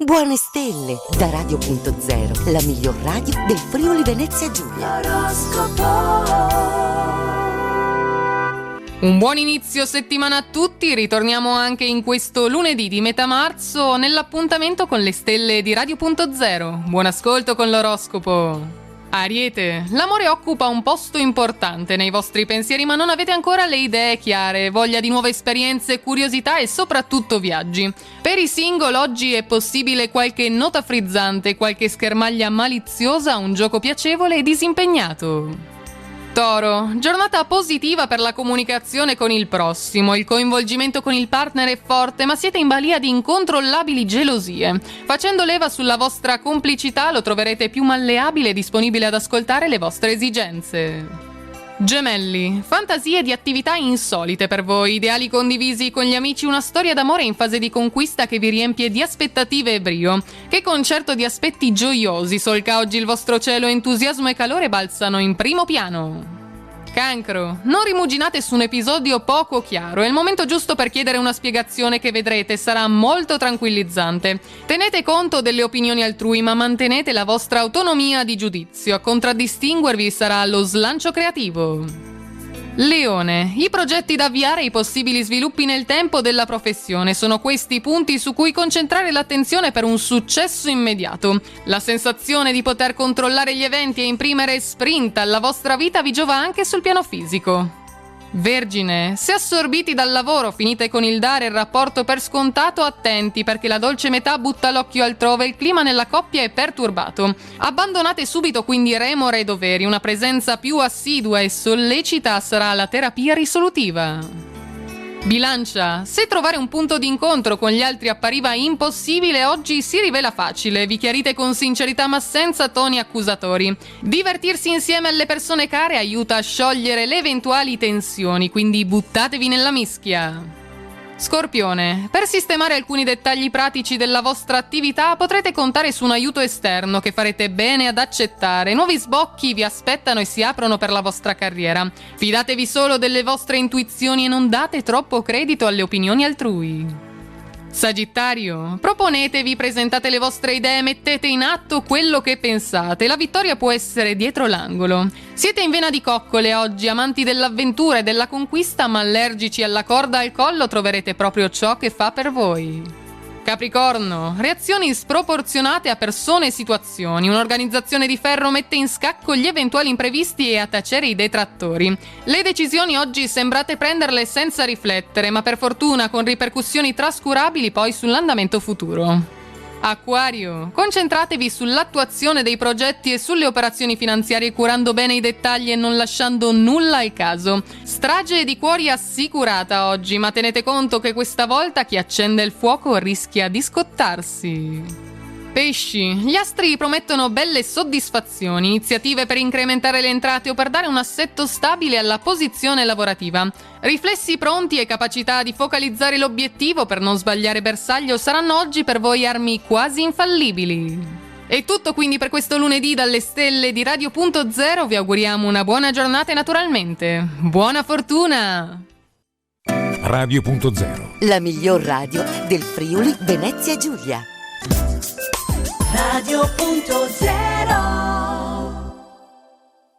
Buone stelle da Radio.0, la miglior radio del Friuli Venezia Giulia. Un buon inizio settimana a tutti, ritorniamo anche in questo lunedì di metà marzo nell'appuntamento con le stelle di Radio.0. Buon ascolto con l'oroscopo. Ariete, l'amore occupa un posto importante nei vostri pensieri, ma non avete ancora le idee chiare, voglia di nuove esperienze, curiosità e soprattutto viaggi. Per i single oggi è possibile qualche nota frizzante, qualche schermaglia maliziosa, un gioco piacevole e disimpegnato. Toro, giornata positiva per la comunicazione con il prossimo, il coinvolgimento con il partner è forte, ma siete in balia di incontrollabili gelosie. Facendo leva sulla vostra complicità lo troverete più malleabile e disponibile ad ascoltare le vostre esigenze. Gemelli, fantasie di attività insolite per voi, ideali condivisi con gli amici, una storia d'amore in fase di conquista che vi riempie di aspettative e brio. Che concerto di aspetti gioiosi solca oggi il vostro cielo, entusiasmo e calore balzano in primo piano. Cancro, non rimuginate su un episodio poco chiaro, è il momento giusto per chiedere una spiegazione che vedrete sarà molto tranquillizzante. Tenete conto delle opinioni altrui, ma mantenete la vostra autonomia di giudizio, a contraddistinguervi sarà lo slancio creativo. Leone, i progetti da avviare e i possibili sviluppi nel tempo della professione sono questi i punti su cui concentrare l'attenzione per un successo immediato. La sensazione di poter controllare gli eventi e imprimere sprint alla vostra vita vi giova anche sul piano fisico. Vergine, se assorbiti dal lavoro finite con il dare il rapporto per scontato, attenti perché la dolce metà butta l'occhio altrove e il clima nella coppia è perturbato. Abbandonate subito quindi remore e doveri, una presenza più assidua e sollecita sarà la terapia risolutiva. Bilancia, se trovare un punto d'incontro con gli altri appariva impossibile, oggi si rivela facile, vi chiarite con sincerità ma senza toni accusatori. Divertirsi insieme alle persone care aiuta a sciogliere le eventuali tensioni, quindi buttatevi nella mischia. Scorpione, per sistemare alcuni dettagli pratici della vostra attività potrete contare su un aiuto esterno che farete bene ad accettare. Nuovi sbocchi vi aspettano e si aprono per la vostra carriera. Fidatevi solo delle vostre intuizioni e non date troppo credito alle opinioni altrui. Sagittario, proponetevi, presentate le vostre idee, mettete in atto quello che pensate. La vittoria può essere dietro l'angolo. Siete in vena di coccole oggi, amanti dell'avventura e della conquista, ma allergici alla corda al collo, troverete proprio ciò che fa per voi. Capricorno, reazioni sproporzionate a persone e situazioni. Un'organizzazione di ferro mette in scacco gli eventuali imprevisti e a tacere i detrattori. Le decisioni oggi sembrate prenderle senza riflettere, ma per fortuna con ripercussioni trascurabili poi sull'andamento futuro. Acquario, concentratevi sull'attuazione dei progetti e sulle operazioni finanziarie curando bene i dettagli e non lasciando nulla al caso. Strage di cuori assicurata oggi, ma tenete conto che questa volta chi accende il fuoco rischia di scottarsi. Pesci, gli astri promettono belle soddisfazioni, iniziative per incrementare le entrate o per dare un assetto stabile alla posizione lavorativa. Riflessi pronti e capacità di focalizzare l'obiettivo per non sbagliare bersaglio saranno oggi per voi armi quasi infallibili. È tutto quindi per questo lunedì dalle stelle di Radio.0, vi auguriamo una buona giornata e naturalmente buona fortuna! Radio.0, la miglior radio del Friuli Venezia Giulia. Radio.0